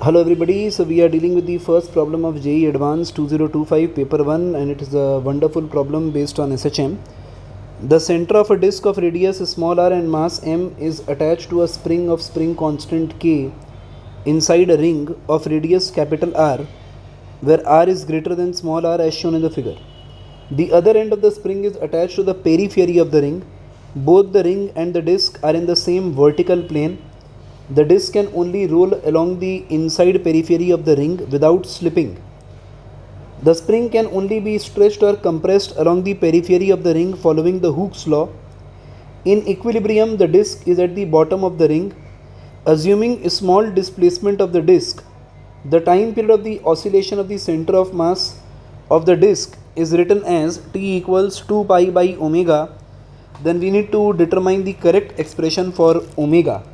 Hello everybody, so we are dealing with the first problem of JEE Advanced 2025 paper 1 and it is a wonderful problem based on SHM. The center of a disk of radius small r and mass m is attached to a spring of spring constant k inside a ring of radius capital R where r is greater than small r as shown in the figure. The other end of the spring is attached to the periphery of the ring. Both the ring and the disk are in the same vertical plane. The disk can only roll along the inside periphery of the ring without slipping. The spring can only be stretched or compressed along the periphery of the ring following the Hooke's law. In equilibrium, the disk is at the bottom of the ring. Assuming a small displacement of the disk, the time period of the oscillation of the center of mass of the disk is written as t equals 2 pi by omega. Then we need to determine the correct expression for omega.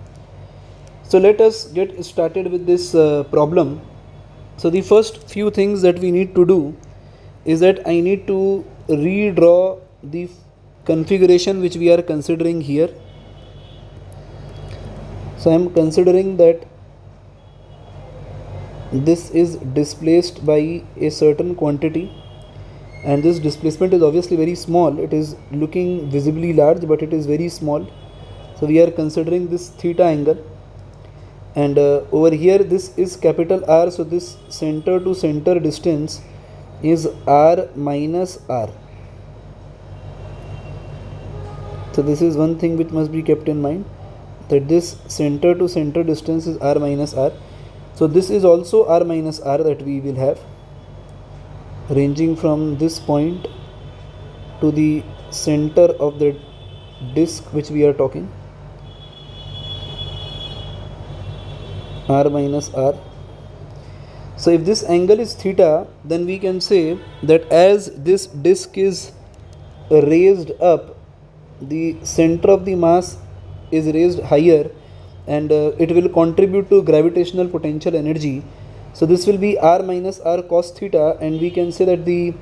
So let us get started with this problem. So the first few things that we need to do is that I need to redraw the configuration which we are considering here. So I am considering that this is displaced by a certain quantity and this displacement is obviously very small. It is looking visibly large but it is very small. So we are considering this theta angle. And over here this is capital R, so this center to center distance is R minus R. So this is one thing which must be kept in mind, that this center to center distance is R minus R. So this is also R minus R that we will have, ranging from this point to the center of the disk which we are talking. R minus R. So if this angle is theta, then we can say that as this disk is raised up, the center of the mass is raised higher and it will contribute to gravitational potential energy. So this will be R minus R cos theta, and we can say that the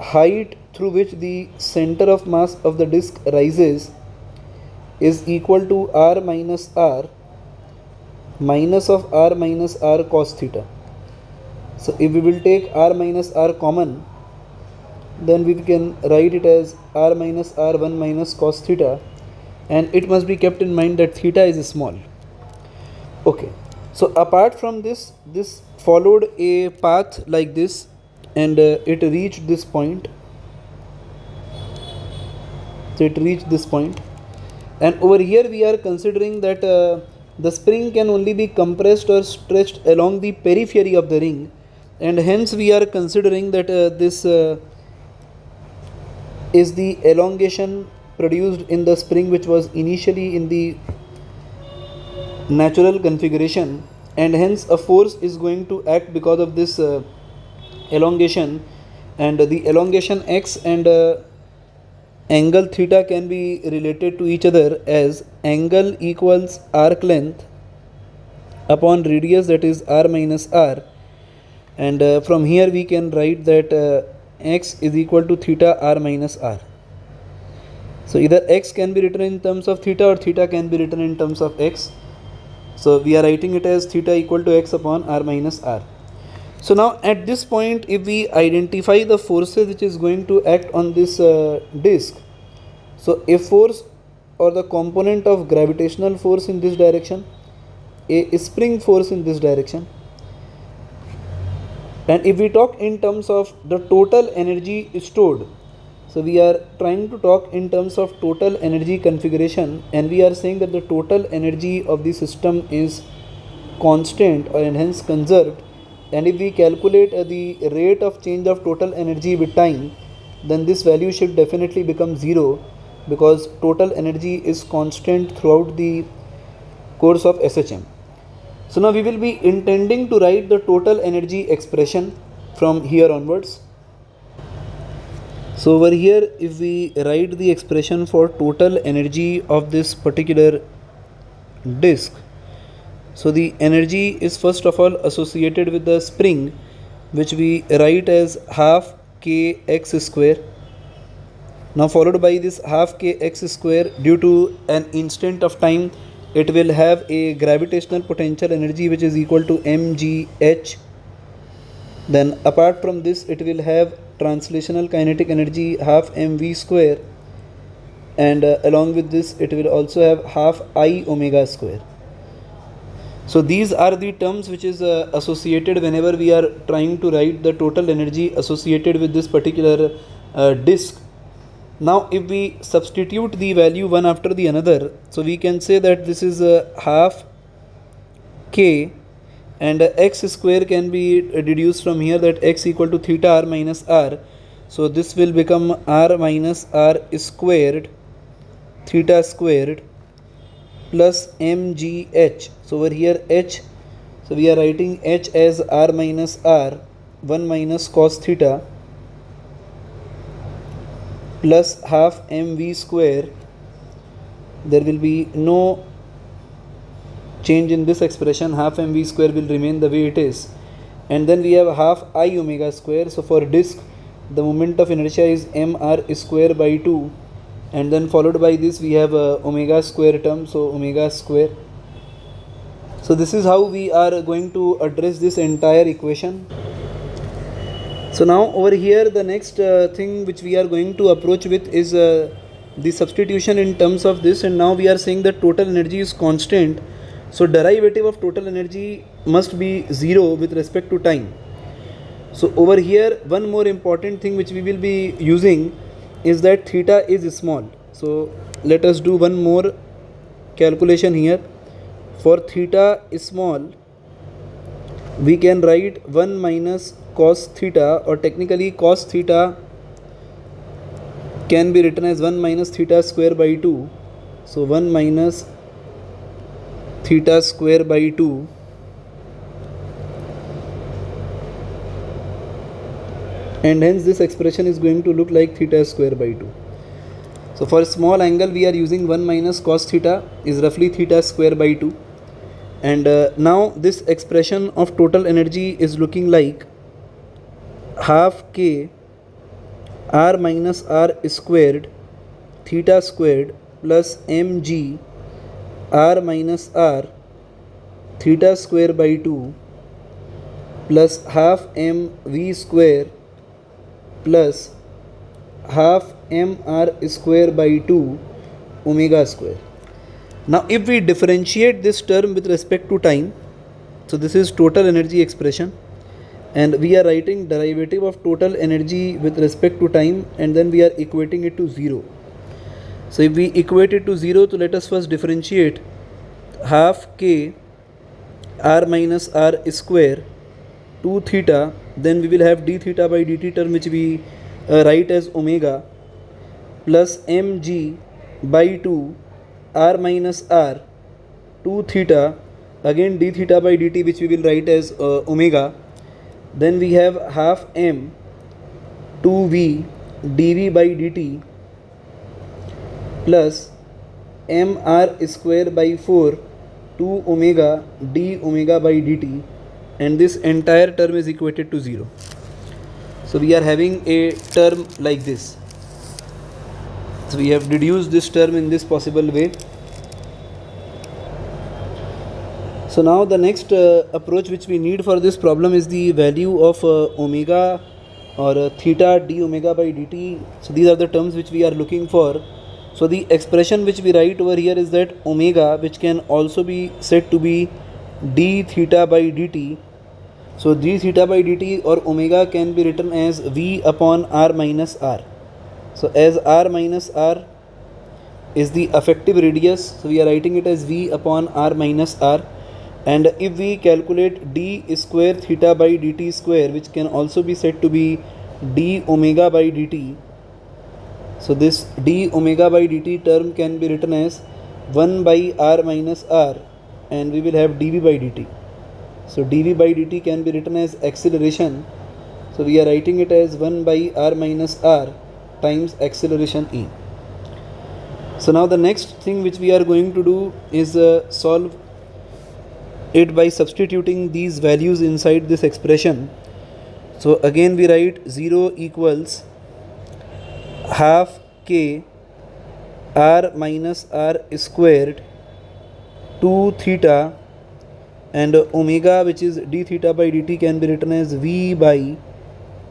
height through which the center of mass of the disk rises is equal to R minus R minus of R minus R cos theta. So if we will take R minus R common, then we can write it as R minus R1 minus cos theta, and it must be kept in mind that theta is small. Okay, so apart from this, this followed a path like this and it reached this point. So it reached this point, and over here we are considering that the spring can only be compressed or stretched along the periphery of the ring, and hence we are considering that this is the elongation produced in the spring which was initially in the natural configuration, and hence a force is going to act because of this elongation, and the elongation x and angle theta can be related to each other as angle equals arc length upon radius, that is R minus R, and from here we can write that x is equal to theta R minus R. So either x can be written in terms of theta or theta can be written in terms of x. So we are writing it as theta equal to x upon R minus R. So now at this point, if we identify the forces which is going to act on this disk, so a force or the component of gravitational force in this direction, a spring force in this direction, and if we talk in terms of the total energy stored, so we are trying to talk in terms of total energy configuration, and we are saying that the total energy of the system is constant and hence conserved. And if we calculate the rate of change of total energy with time, then this value should definitely become 0, because total energy is constant throughout the course of SHM. So now we will be intending to write the total energy expression from here onwards. So over here, if we write the expression for total energy of this particular disk, so the energy is first of all associated with the spring, which we write as half kx square. Now followed by this half kx square, due to an instant of time it will have a gravitational potential energy which is equal to mgh. Then apart from this, it will have translational kinetic energy half mv square, and along with this it will also have half I omega square. So these are the terms which is associated whenever we are trying to write the total energy associated with this particular disk. Now if we substitute the value one after the another, so we can say that this is half k, and x square can be deduced from here, that x equal to theta r minus r. So this will become r minus r squared theta squared plus mgh. So over here h, so we are writing h as r minus r 1 minus cos theta plus half mv square. There will be no change in this expression, half mv square will remain the way it is, and then we have half I omega square. So for disk, the moment of inertia is mr square by 2, and then followed by this we have omega square term, so omega square. So this is how we are going to address this entire equation. So now over here the next thing which we are going to approach with is the substitution in terms of this, and now we are saying that total energy is constant, so derivative of total energy must be 0 with respect to time. So over here one more important thing which we will be using is that theta is small. So let us do one more calculation here. For theta small, we can write 1 minus cos theta, or technically cos theta can be written as 1 minus theta square by 2. So 1 minus theta square by 2, and hence this expression is going to look like theta square by 2. So for a small angle we are using 1 minus cos theta is roughly theta square by 2, and now this expression of total energy is looking like half k r minus r squared theta squared plus mg r minus r theta square by 2 plus half m v square plus half mr square by 2 omega square. Now if we differentiate this term with respect to time, so this is total energy expression, and we are writing derivative of total energy with respect to time, and then we are equating it to 0. So if we equate it to 0, so let us first differentiate half k r minus r square 2 theta, then we will have d theta by dt term which we write as omega, plus mg by 2 r minus r 2 theta, again d theta by dt which we will write as omega. Then we have half m 2v dv by dt plus mr square by 4 2 omega d omega by dt, and this entire term is equated to 0. So we are having a term like this. So we have deduced this term in this possible way. So now the next approach which we need for this problem is the value of omega or theta d omega by dt. So these are the terms which we are looking for. So the expression which we write over here is that omega, which can also be said to be d theta by dt. So d theta by dt or omega can be written as v upon r minus r. So as r minus r is the effective radius, so we are writing it as v upon r minus r. And if we calculate d square theta by dt square, which can also be said to be d omega by dt, so this d omega by dt term can be written as 1 by r minus r, and we will have dv by dt. So dv by dt can be written as acceleration, so we are writing it as 1 by r minus r times acceleration e. So now the next thing which we are going to do is solve it by substituting these values inside this expression. So again we write 0 equals half k r minus r squared 2 theta, and omega, which is d theta by dt, can be written as v by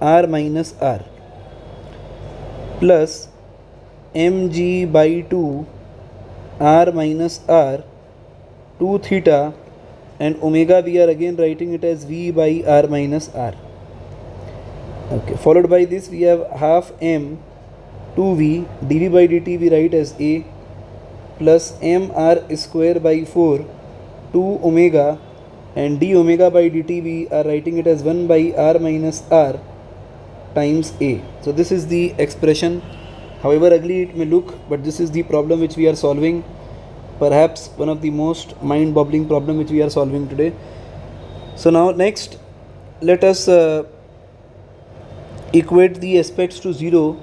r minus r, plus mg by 2 r minus r 2 theta, and omega we are again writing it as v by r minus r. Okay, followed by this we have half m 2v dv by dt we write as a, plus mr square by 4 2 omega, and d omega by dt we are writing it as 1 by r minus r times a. So this is the expression. However ugly it may look, but this is the problem which we are solving. Perhaps one of the most mind-boggling problem which we are solving today. So now next, let us equate the aspects to 0.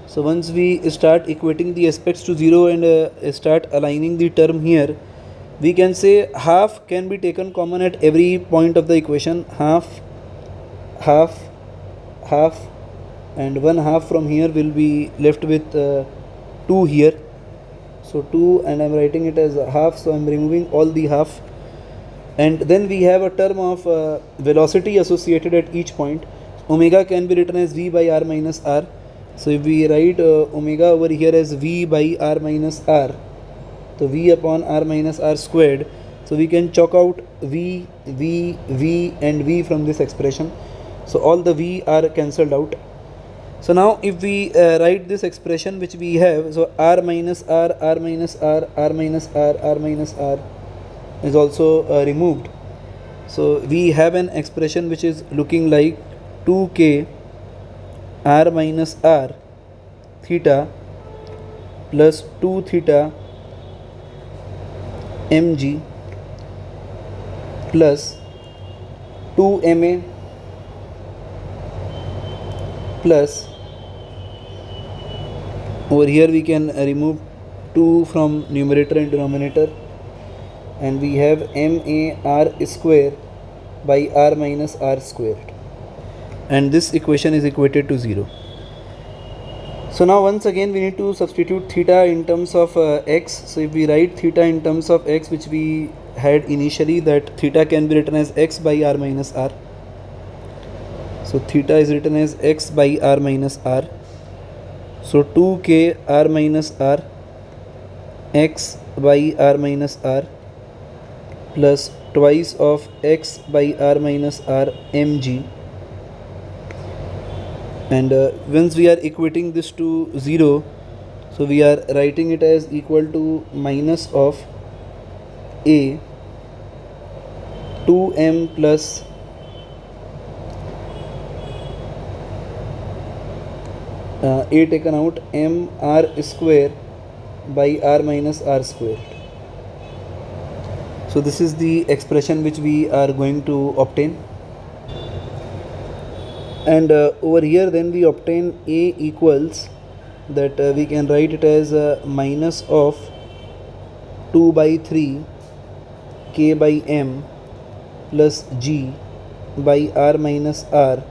So once we start equating the aspects to 0 and start aligning the term here, we can say half can be taken common at every point of the equation. Half, half, half, and 1 half from here will be left with 2 here. So 2, and I am writing it as a half, so I am removing all the half. And then we have a term of velocity associated at each point. Omega can be written as v by r minus r. So if we write omega over here as v by r minus r, so v upon r minus r squared, so we can chalk out v, v, v and v from this expression. So all the v are cancelled out. So now if we write this expression which we have, so r minus r, r minus r, r minus r, r minus r is also removed. So we have an expression which is looking like 2k r minus r theta plus 2 theta mg plus 2 ma plus, over here we can remove 2 from numerator and denominator, and we have mar square by r minus r squared, and this equation is equated to 0. So now once again we need to substitute theta in terms of x. So if we write theta in terms of x, which we had initially, that theta can be written as x by r minus r. So theta is written as x by r minus r. So 2k r minus r x by r minus r plus twice of x by r minus r mg, and once we are equating this to 0, so we are writing it as equal to minus of a 2m plus a taken out m r square by r minus r squared. So this is the expression which we are going to obtain, and over here then we obtain a equals that we can write it as minus of 2 by 3 k by m plus g by r minus r.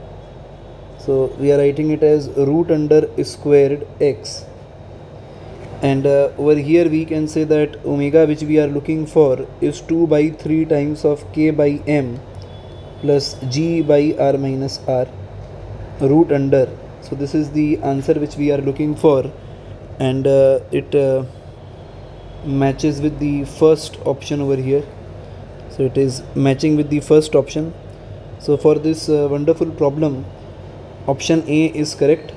So we are writing it as root under squared x, and over here we can say that omega which we are looking for is 2 by 3 times of k by m plus g by r minus r root under. So this is the answer which we are looking for, and it matches with the first option over here. So it is matching with the first option. So for this wonderful problem, option A is correct.